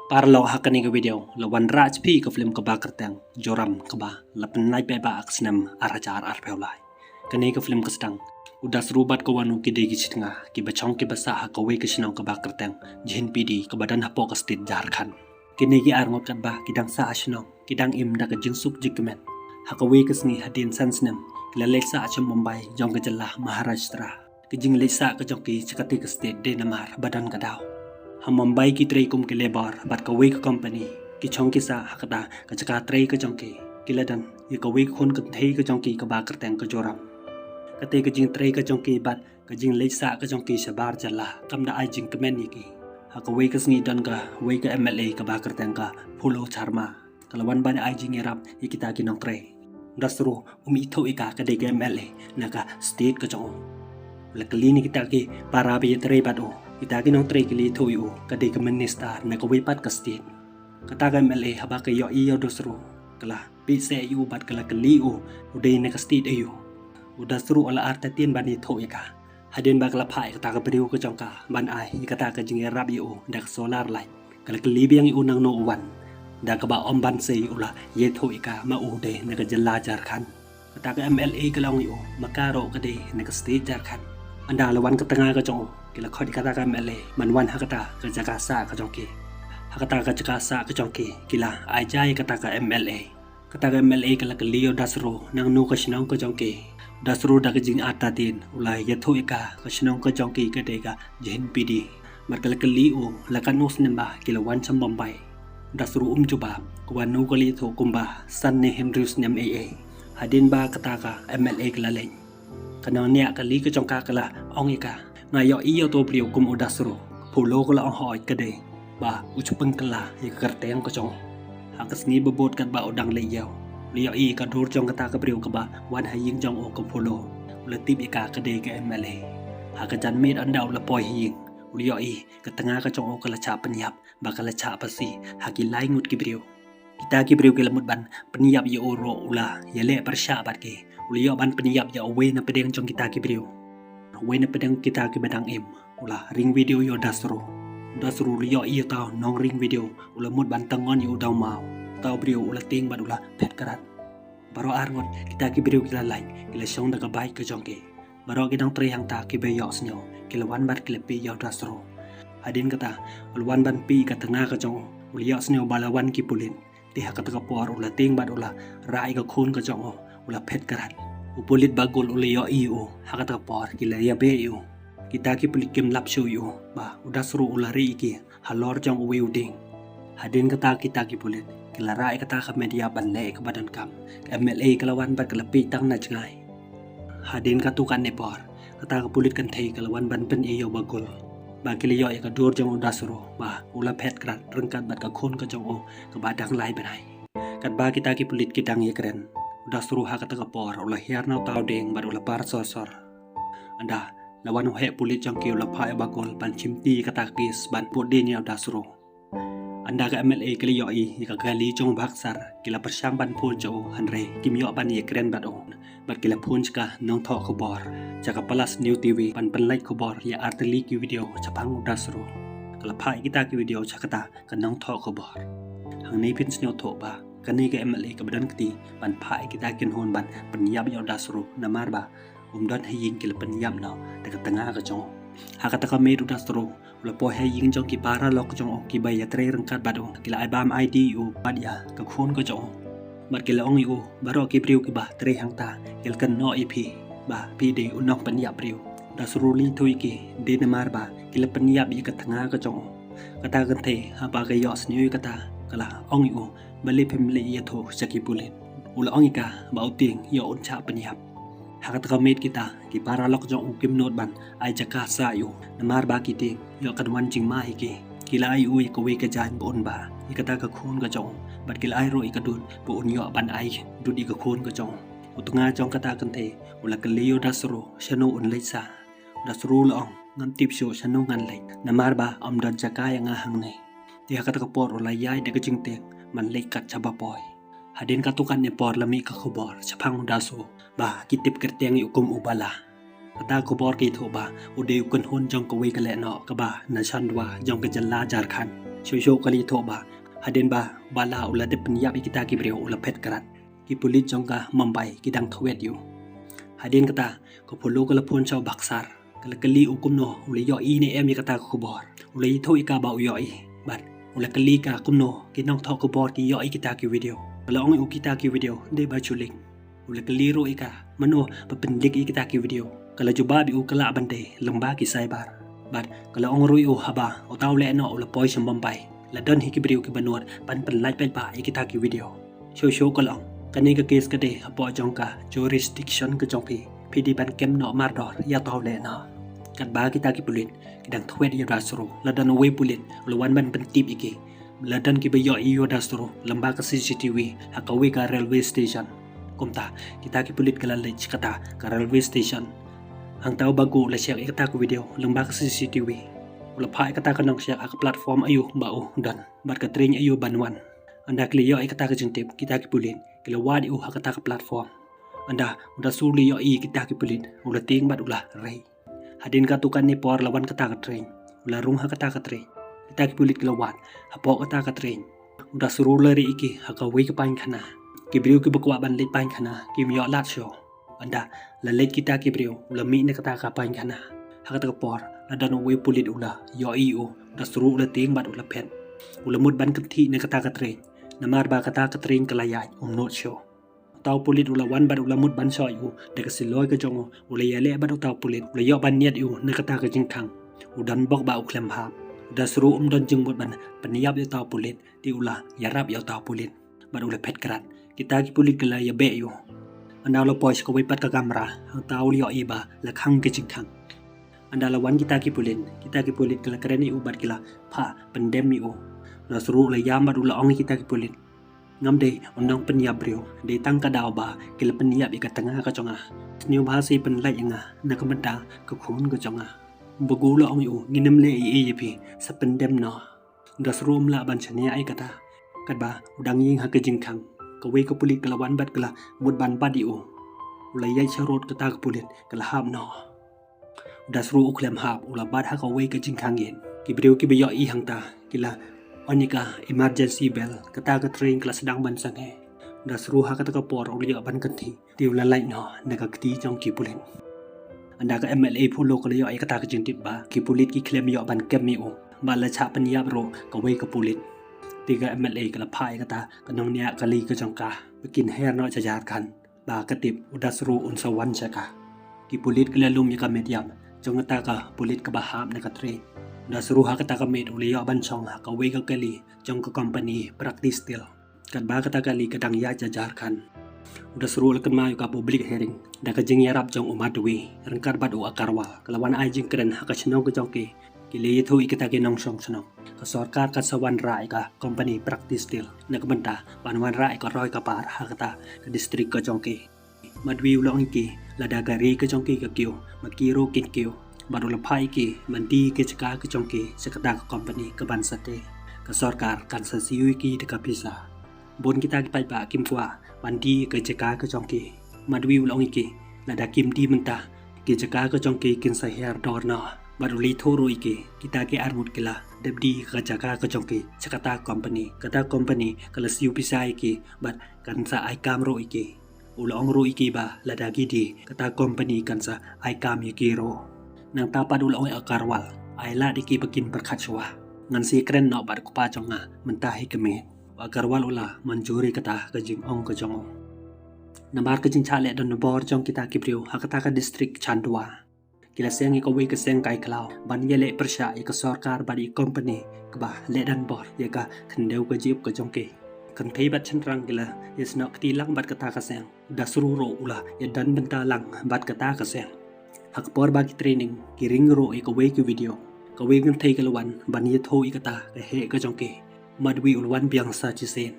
Parlo hakani ke video lawan raj pi ke film ke bakar tang joram ke ba lapan naik beba aksnam arajar arpeolai kani ke film ke sedang udah serubat ke wanu ki degi setengah ki bacong ki basa ha ke we ke sinau ke bakar tang jin pidi ke badan hapo ke state Jharkhand kini ki arngot kat ba kidang sa asnong kidang im da ke jingsuk jikmen ha ke we ke sni hadin sansnem lalek sa acham Mumbai jong ke jelah Maharashtra ke jing lesa ke jongki cekati ke state de namar badan kadau हम मुंबई की ट्रे कुम के लेबर बात कवे का कंपनी की चौंकी सा हकदा कचका ट्रे का चौंकी किलदन ये कवे खून का थे का चौंकी का बाकर तंग का जोरम कते का जिंग ट्रे का चौंकी बात का जिंग लेसा का चौंकी से बार चला कम दा आई जिंग कमेनी की हकवे का स्नी दन का वे का एमएलए का बाकर तंग का फुलो चारमा कलवन बान आई जिंग एराब ये किता की नौक ट्रे दसरो उमी थो इका का दे का एमएलए नका स्टेट का चौं luckily ni kita ki para be tre bado kita ki nong tre ki li tho yu ka de ka minister na ko we pat ka state kata ka mla haba ka yo i yo dosro kala pi se yu bat kala ka li u de na ka state ayu udasru ala arta tien bani tho ika hadin ba kala phai kata ka priu ko jongka ban ai kata ka jing rab yu da solar light kala ka li biang yu nang no wan da ka ba om ban se ula ye tho ika ma u de na ka jalla Jharkhand kata ka MLA ka long yu makaro ka de na ka state Jharkhand anda lawan ke tengah ke jong kila khodi kata ka MLA manwan hakata ke jakasa ke jongki hakata ke jakasa ke jongki kila ajai kata ka MLA kala ke leo dasro nang nu ke sinong ke jongki dasro da ke jing ata tin ulai yatho ika ke sinong ke jongki ke dega jin pidi mar kala ke liu la kan us nemba kila wan cham Mumbai dasro juba ko wan nu ko li tho kumba san ne Henrys nem AA hadin ba kata ka MLA kala leng kanang niya kali ke jongka kala ong ika ngayo iyo to priu kum udasro pulo kala ong hoi kade ba uchupeng kala ye kerteng ko jong hakas ni bebot kat ba udang le yaw liyo i ka dur jong kata ka priu ka ba wan haying jong o ko pulo ulatip ika kade ke MLA hakajan med andaw la poi hing liyo i ka tanga ka jong o kala cha penyap ba kala cha pasi hakilai ngut ki priu kita ki priu ke lamut ban penyap ye oro ula yele persya bat ke uliyo ban penyap ya awe na pedeng jong kita ki priu awe na pedeng kita ki badang im ula ring video yo dasro liyo iyo tau nong ring video ula mut ban tangon yo daw mau tau priu ula ting ban ula pet karat baro arngot kita ki priu kila lain kila syong daga baik ke jong ke baro kidang tre hang ta ki be yo snyo kila wan bat kila pi yo dasro hadin kata ulwan ban pi ka tengah ka jong uliyo snyo balawan ki pulin ti hakata ka por ula ting ban ula rai ka khun ka jong ula pet karat upulit bagol uliyo iyo hakata por kila ya be iyo kita ki pulit kim lap shu iyo ba udasru ulari iki halor jong uwe uding hadin kata kita ki pulit kila rai kata ka media banle ke badan kam MLA kalawan bat kalapi tang na jngai hadin katukan ne por kata ka pulit kan thei kalawan ban pen iyo bagol ba kiliyo ya ka dur jong udasru ba ula pet karat rengkat bat ka khun ka jong o ka badang lai banai kat ba kita ki pulit kitang ye keren udah suruh hak kata kapor ulah hiar nau tau deng bar ulah par sosor anda lawan he pulit jangki ulah pai bagol ban chimti kata kis ban podenya udah suruh anda ka MLA kali yoi ka gali jong baksar kila persang ban pun jo hanre kim yo ban ye kren bat on bat kila pun ka nong tho khobor jaka palas new TV ban like khobor ya arteli ki video chapang udah suruh kala pai kita ki video chakata ka nong tho khobor hang nei pin snyo tho ba kani ke MLA ke badan keti ban phai kita kin hon ban penyap yo dasru namar ba don haying kila penyap no dekat tengah ke jong hakata ka medu dasru ula po haying jong ki para lok jong ki bay tre rengkat badu kila ibam ID u badia ka khun ko jong mat kila ong u baro ki priu ki ba tre hang ta kil kan no ip ba pi de unok penyap priu dasru li thui ki de namar ba kila penyap i ka tengah ke jong kata kan the apa ka yo snyu kata kala ong u bali pemle ya tho saki pulit ula ongika bau ting yo uncha penyap hakat kamet kita ki para lok jong ukim not ban ai jaka sa yu namar ba ki ting yo kadwan jing ma ki kila ai u ko we ka jan bon ba ikata ka khun ka jong bat kila ai ro ikadun bu un yo ban ai du di ka khun ka jong utunga jong kata kan the ula ka leo dasro shano un leisa dasro long ngam tip sho shano ngan lei namar ba am dan jaka yang hang nei ti hakat ka por ula yai de ka jing te man lekat chaba boy hadin katukan ne por lami ka khobor chapang daso ba kitip kerteng yukum ubala kata khobor ki tho ba ude ukun hon jong ko we kale no ka ba na chandwa jong ka jalla Jharkhand Shosho kali toba haden ba bala ula de penyap kita ki brio ula pet kerat ki pulit jongka Mumbai kidang thwet yu haden kata ko polo kala pon chaw baksar kala kali ukum no ula yo I ne em kata ko bor ula I tho ika ba yo I bat ula kali ka kum no ki nong tho ko bor ki yo I kita ki video kala ong u kita ki video de ba chuling ula kali ro ika mano papendik I kita ki video kala juba bi u kala bande lomba ki cyber bat kala ong rui u haba o taw le no ula poi sham Mumbai la don hi ki brio ki banot pan lai pel ba I kita ki video show kala kani ka case ka de apo jongka jurisdiction ka jongpi pidi ban kem no mar dor ya taw le na kat ba kita ki pulit kidang thwet ya dasro la dan we pulit la wan ban pen tip iki la dan ki ba yo I yo dasro lamba ka CCTV hakawi ka railway station kumta kita ki pulit kala le kata ka railway station ang taw bago la siya ikata ko video lamba ka CCTV wala pa ikata ka nang siya ka platform ayo bao dan bat ka train ayo banwan anda kliyo ikata ka jintip kita ki pulit kilawad u hakata ka platform anda udah suli yo I kita ki pulit ulah ting bat ulah rei hadin ka tukan ni por lawan kata ka train ulah rung hakata ka train kita ki pulit kilawad hapo kata ka train udah suruh lari iki hakawi ka pain khana ki brio ki bakwa ban let pain khana ki myo lat show anda la let kita ki brio ulah mi ne kata ka pain khana hakata ka por la dan we pulit ulah yo I u udah suruh ulah ting bat ulah pen ulah mud ban kenti ne kata ka train namar ba kata ka train kalayay not show taw pulit ula wan bad ula mut ban soy u de ka siloy ka jongo ula yale bad taw pulit ula yo ban niat u ne kata ka jingkang udan bok ba u klem hap da suru don jing bot ban paniyap yo taw pulit ti ula yarap yo taw pulit bad ula pet krat kita ki pulit kala ya be yu anda lo pois ko wipat ka kamera ang taw yo iba la khang ke jingkang anda la wan kita ki pulit kala kreni u bad kila pha pandemi u la suru la yam bad ula ong kita ki pulit ngam de ondong penyap brio de tang ka daw ba kila penyap ika tengah ka chonga new bahasi penlai nga na ka menta ka khun ka chonga bagula ong yu nginem le I pi sa pendem no das room la ban chania ai kata kat ba udang ying ha ka jingkhang ka we ka pulit kala wan bat kala mut ban badi u ulai yai charot kata ka pulit kala hab no das ru uklem hab ula bad ha ka we ka jingkhang yen ki brio ki be yo I hangta kila Onika emergency bell kata ka train kelas sedang ban sange das ruha kata ka por uli ban kanti tiu la lai no naga kti jong ki pulen anda ka MLA phulo ka yo ai kata ka jintip ba ki pulit ki claim yo ban kem mi o ba la cha pan yap ro ka wei ka pulit tiga MLA kala phai kata ka nong nia ka li ka jong ka bikin her no cha jar kan ba ka tip udas ru un sawan cha ka ki pulit kala lum ya ka mediam jong ta ka pulit ka ba hap na ka train da suruha kata ka met uli yo ban chong ka we ka kali jong ka company practice still kat ba kata kali kadang ya jajar kan udah suruh lekan mayu ka public hearing da ka jing yarap jong umadwi rengkar bad u akarwa kalawan ai jing kren ha ka chnong ka jong ki kili thu ikata ki nong song chnong ka sarkar ka sawan rai ka company practice still na ka banta panwan rai ka roi ka par ha kata ka district ka jong ki madwi ulong ki lada gari ka jong ki ka kyo makiro kin kyo baru lepai ki mandi ke ceka ke jongki sekada ke company ke ban sate ke sarkar kan sasiu ki de ka pisa bon kita ki pai ba kim kwa mandi ke ceka ke jongki madwi ulong ki lada kim di mentah ke ceka ke jongki kin sa her dor na baru li thoro ki kita ki armut kila debdi ke ceka ke jongki sekata company kata company kala siu pisa ki bat kan sa ai kamro ki ulong ro ki ba lada ki di kata company kan sa ai kam ki ro nang tapad ulong akarwal ay la di ki bakin berkachwa ngan si kren no bad kupa jonga mentahi keme akarwal ula manjuri kata kajing ong kajong nambar kajing chale don bor jong kita kibrio hakata ka district Chandwa kila seng ka we ka seng kai klau ban yele persya ka sarkar badi company ka le dan bor ya ka khendeu ka jip ka jong ke kan thei bat chanrang kila yes no kti lang bat kata ka seng da sururo ula ya dan benta lang bat kata ka seng hak por bagi training kiring ro ka we ki video ka we ngam thei kalwan ban ye tho ikata ka he ka jongke madwi ulwan biang sa chi sen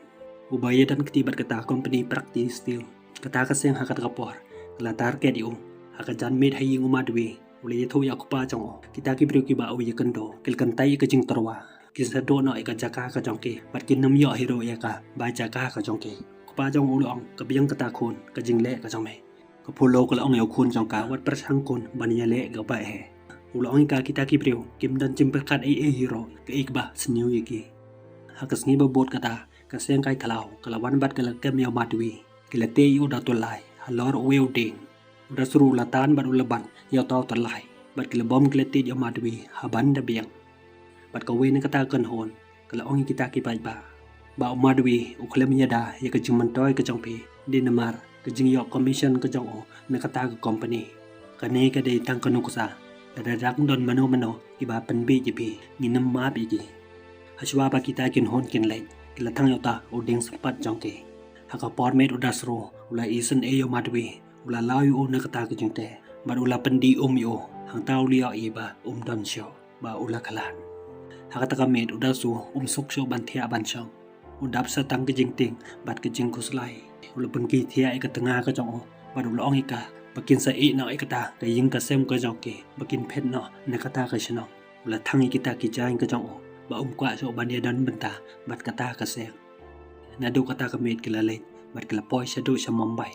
ubaya dan ketibat kata company practice still kata ka seng hakat ka por la target yu haka jan med hayi umadwi ule ye tho ya kupa jong kita ki brio ki ba wi kando kil kan tai ka jing torwa kisa do no ka jaka ka jongke bat kin nam yo hero ya ka ba jaka ka jongke kupa jong ulong ka biang kata khun ka jing le ka jong me ka phulo ka ong yo khun jong ka wat prasang kun ban ya le ga ba he ulang ika kita kibriu kim dan jimperkat hero ke ikba senyu iki hakas ngi babot kata kaseng kai thalau kalawan bat kala kem yo madwi kilate yu da tolai halor weuding udah suruh latan bat ulaban yo taw tolai bat kila bom kilate yo madwi haban da biang bat ka we ne kata kan hon kala ong kita ki ba madwi uklem yada ya ka jingmantoy ka jongpi dinamar ka jing yo commission ka jong o ne kata ka company kane ka de tang kanukusa dadak don mano iba penbi jipi nginam ma bi ji hashwa ba kita kin hon kin lai kila thang yota oding sapat jongke haka pormet udasro ula isen eyo madwi ula layu na kata ka jingte bar ula pendi yo hang taw liya iba don syo ba ula kalan haka takamet udasu suksyo banthia banchong udap sa tang ka jingting bat ka jing kuslai ula penki thia ka tanga ka jong bar ula ong ika bakin sa na ikata ka ying ka sem ka jongke bakin phet no na kata ka shino ula thangi kita ki jain ka jong ba kwa so bania dan benta bat kata ka seng nadu kata ka met kilale bat kala poi shadu sa Mumbai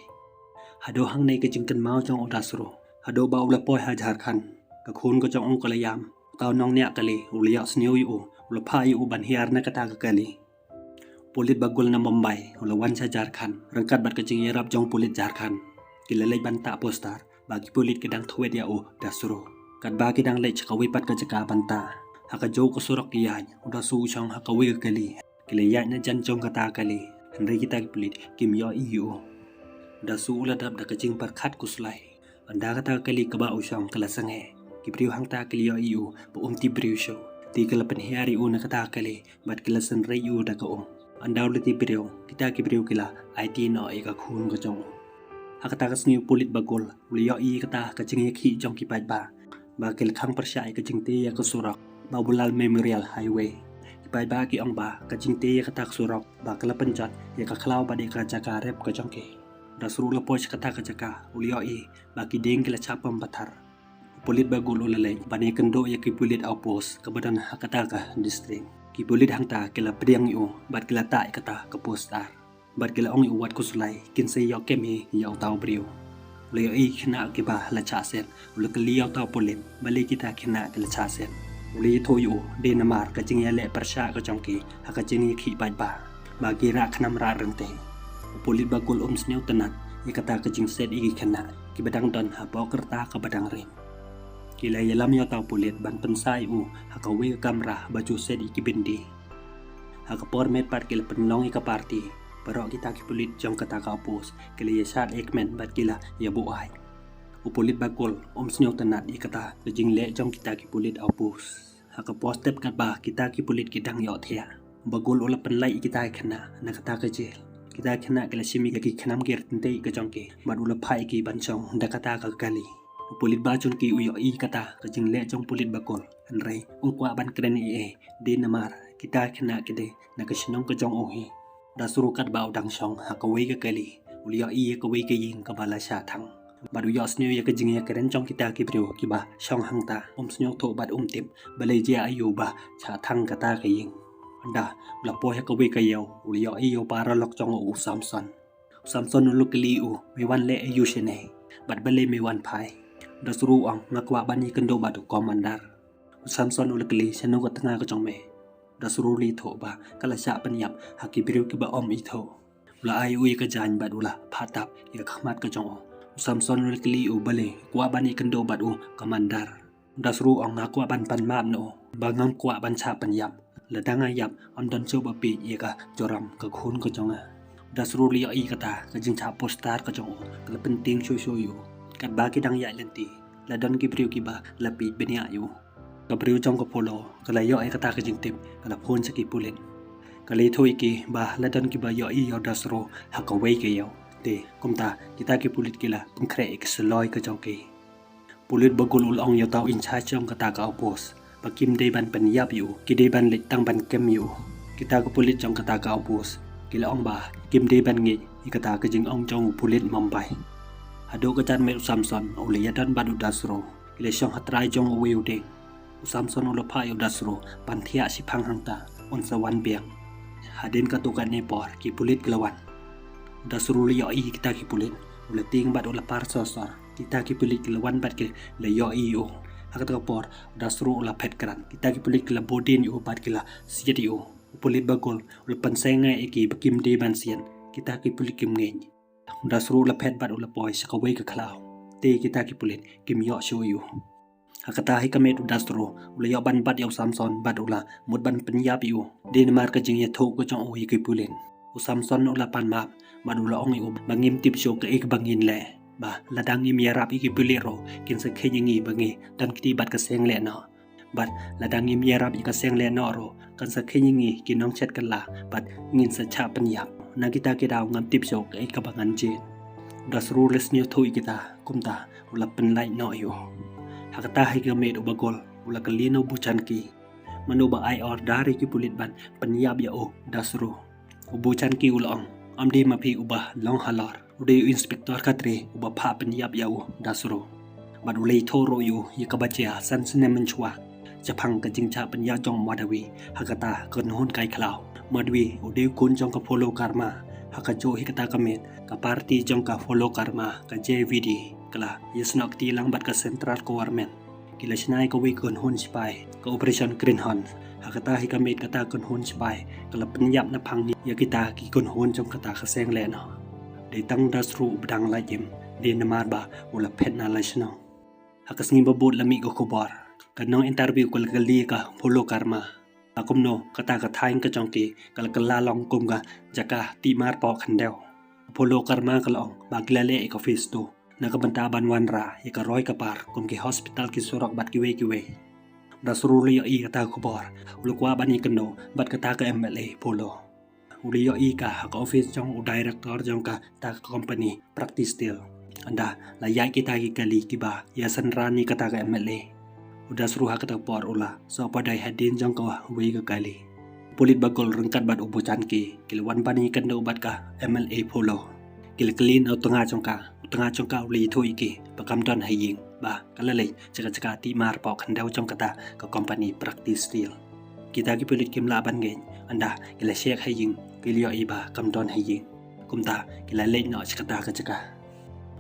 hado hang nei ka jingkan mau jong odasro hado ba ula poi ha Jharkhand ka khun ka jong ka layam taw nong nya kali ula ya sneu yu ula phai u ban hiar na kata ka kali pulit bagul na Mumbai ula wan sa Jharkhand rangkat bat ka jing yarap jong pulit Jharkhand kilalay banta postar bagi pulit kedang thwet ya dasro kat bagi dang lech kawipat ka jaka banta haka jo ko surok yan uda su chang haka wi kali kilaya na jan jong kata kali henry kita pulit kim yo uda su ula dab da kajing par khat kuslai anda kata kali ka ba usang kala sange kibriu hang ta kali yo bu ti briu show ti kala pen hiari na kata kali bat kala san rei da ka anda ula ti briu kita kibriu kila it no e ka khun ka jong hakata kasni pulit bagol uliya kata kajing yakhi jong ki ba kel khang persya ka jingte ya ka surak ba bulal memorial highway ki ba ki ong ba ka jingte ya kata surak ba kala penjat ya ka khlaw ba de ka jaka rep ka jong ke dasru la poch kata ka jaka uliya ba ki deng kala chapam pathar pulit bagol ulalai bane kendo ya ki pulit outpost ka badan hakata ka district ki pulit hangta kala pedang bat kala ta kata ka postar bat kila ong uwat kusulai kinse yo kemi yo taw brio le khina ke ba la cha sen le kli yo taw polen bale kita khina ke la cha sen le tho yu de namar ka jing ya le persha ka jongki ha ka jing khi ba ba gi ra khnam ra rente polit bagol sneu tanat ye kata ka jing set i khina ki badang don ha bo kerta ka badang rim kila yalam yo taw polen ban pensai ha ka we kamera baju set i ki bindi ha ka por met pat kila penong i ka party Parok kita ki pulit jong kata ka opos kili yasat ekmen bat kila ya bu ai upulit bagol sneu tanat i kata jing le jong kita ki pulit opos haka postep kat ba kita ki pulit kidang yo thia bagol ola penlai kita khana na kata ka je kita khana kala simi ka ki khanam ger tinte ka jong ke bat ula phai ki ban chong da kata ka kali upulit ba chun ki uyo i kata ka jing le jong pulit bagol anrei ungkwa ban kren de namar kita khana kide na ka shinong ka jong ohi da suru kat ba udang shong ha ka we ka kali uliya ka we ka yin ka bala sha thang badu yo sneu ya ka jing ya karen chong kita ki brio ki ba shong hang ta sneu tho bat tip balai ja ayu ba cha thang ka ta ka yin anda la po ya ka we ka yo uliya para lok chong samson lu kali me wan le ayu shene bat balai me wan phai da suru ang ngakwa bani kendo badu komandar samson lu kali shanu ka tanga ka chong me da suruli tho ba kala sha panyap haki brio ki ba itho la ai ka jan bad ula phatap ya khmat ka jong samson ul kli bale kwa bani kendo bad kamandar da suru ong na kwa ban pan mam no bangam kwa ban cha panyap la danga yap don chu ba pi ya ka joram ka khun ka jong da suruli kata ka jing cha postar ka jong kala penting shu yu kat ba ki dang ya lenti la don ki brio ki ba la pi benya yu kabriu jong ko polo kala yo kata ka jing tip kala phone sa ki pulen kali thoi ki ba ladan ki ba yo dasro ha ka wei ke yo de kumta kita ki pulit kila pungkre ek seloi ka jong ki pulit bagul ul ong yo taw in cha jong kata ka opos pakim de ban pen yap yu ki de ban lik tang ban kem yu kita ko pulit jong kata ka opos kila ong ba kim de ban ngi kata ka jing ong jong pulit Mumbai hado ka chan me samson ule yadan badu dasro kila shong hatrai jong weu de samson ula pha yo dasro panthia si phang hangta on sa wan biang hadin ka tukan ne por ki pulit glawan dasro li yo kita ki pulit ula ting bad ula par sosor kita ki pulit glawan bad ke le yo hakata kapor udah seru ulah pet keran kita ki pulit kila bodin yu bat kila siat yu pulit bagol ulah pensengai iki bakim de bansian kita ki pulit kim ngeng udah seru ulah pet bat ulah boy sakawai ke klau te kita ki pulit kim yo show yu hakata hi kamet udah seru ulah yo ban bat yo samson bat ulah mud ban penyap yu Denmark ka jing ya thok ko chong ui ki pulen Samson ulah pan map bat ulah ong yu bangim tip show ke ik bangin le ba ladang ni miarap iki pilero kin sa khenyi bangi dan kiti bat ka seng le no bat ladang ni miarap ika seng le no ro kan sa khenyi kin nong chat kan la bat ngin sa cha panyap na kita ki daw ngam tip show ke ik bangan jin das rules nyo thui kita kumta ulah pen lai no yu hakata hi ka med ubagol ulah kalino buchan ki manu ba ai or dari ki pulit ban panyap ya o das ru ubuchan ki ulong amdi mapi ubah long halor udah inspektor katre ubah pa penyap yau dasro bad ulei thoro yu yakabacia san sene menchwa japang ka jingcha penya jong madawi hakata kon hon kai khlau madwi udah kun jong ka follow karma hakajo hikata kamet ka party jong ka follow karma ka JVD kala yesnok ti lang bat ka central government kila sinai ka wi kon hon spy ka operation green hon hakata hikamet kata kon hon spy kala penyap na phang ni yakita ki kon hon jong kata ka seng le no de tang das ru bedang la jim de namar ba ula phet na la shno hakas ngi babut lami go khobar kanong interview kul gali ka follow karma akumno kata ka thain ka chongki kal kala long kum ga jaka ti mar po khandeu follow karma kalong baglale ek office to na ka banta ban wanra ya ka roi ka par kum ki hospital ki surok bat ki we das ru li i kata khobar ulukwa bani kano bat kata ka MLA follow uliyo ika ka office jong u director jong ka ta company practice deal anda la yai kita ki kali kiba ya sanrani kata ka MLA udah suruh kata por ula so padai hadin jong ka wi ka kali pulit bagol rengkat bat ubucan ki kilwan bani kan do bat ka MLA polo kil clean au tengah jong ka uli thui ki pakam don haying ba kalale jaga ti mar po khandau jong kata ka company practice deal kita ki pulit kim la ban gen anda kila shek haying kilio iba kam don haying kumta kila le no chkata ka chaka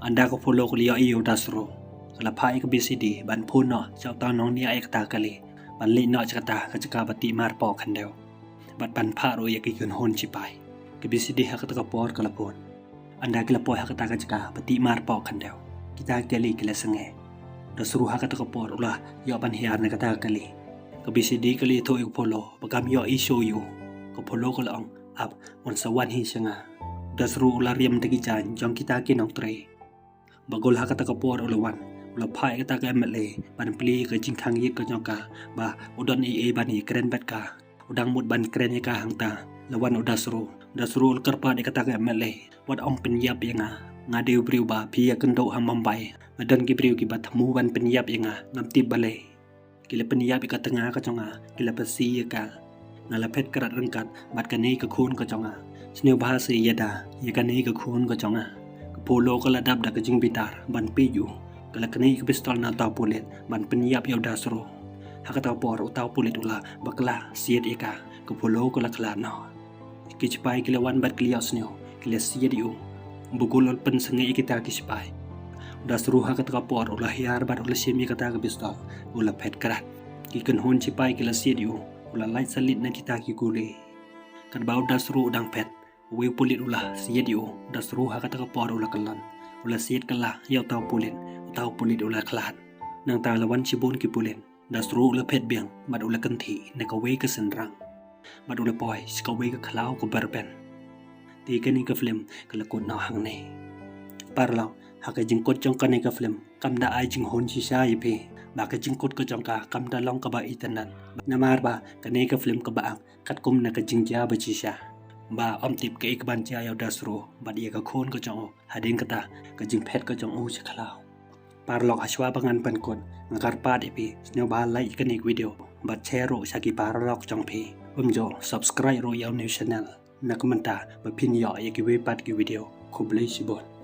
anda ko follow ko liyo iyo dasro kala phai ka BCD ban phun no chau ta nong ni ai kata kali ban le no chkata ka chaka bati mar po khandeu bat ban pha ro ya ki kun hon chi pai ka BCD ha ka ta por kala pon anda kila po ha ka ta ka chaka bati mar po khandeu kita kali kila sange dasru ha ka ta por ula yo ban hiar na kata kali ka BCD kali tho ik follow bagam yo I show you ko follow ko lang up on sa one hi sanga dasru ula riam tagi jan jong kita ki nong tre bagol hakata ka por ulawan ula phai kata ka MLA ban pli ka jing khang yik ka jong ka ba udon I ban hi kren bet ka udang mut ban kren ka hangta lawan dasru ul karpa de kata ka MLA wat ong penyap yanga ngadeu briu ba phi ya kendo hamambai madan ki briu ki batmu ban penyap yanga ngam ti bale kila penyap ka tengah ka jonga kila pasi ka ngala phet karat rengkat bat ka nei ka khun ka jonga sneu bha se yada ya ka nei ka khun ka jonga ka polo ka ladap da ka jing bitar ban pe yu kala ka nei ka pistol na ta pulet ban penyap ya dasro hakata por utaw pulet ula bakla siet eka ka polo ka la kala no ki chipai kila wan bat kliya sneu kila siet yu bugul ol pen sangai kita ki chipai dasru hakata ka por ula hiar bat ula semi kata ka pistol ula phet karat ki kan hon chipai kila siet yu ula light salit na kita ki kule kan bau dasru udang pet we pulit ula siet yu dasru hakata ka por ula kalan ula siet kala yaw taw pulit ula klan nang ta lawan chibon ki pulen dasru ula pet biang bat ula kanthi na ka we ka senrang bat ula poi ska we ka khalau ko berben ti kani ka film kala kun na hang ne parlaw haka jingkot jong ka ne ka film kam da ai jing hon chi sha yi pe ba ka jingkot ka jong ka kam da long ka ba itanan namar ba ka ne ka film ka ba kat kum na ka jingja ba chi sha ba om tip ka ik ban cha yaw dasro ba dia ka khon ka jong hading kata ka jing phet ka jong u cha khalau parlok aswa bangan pan kon ngar pa de pi sneu ba like ka ne video ba share ro sa ki parlok jong pe jo subscribe ro yaw new channel na komenta ba pin yo ya ki we pat ki video ko blai sibon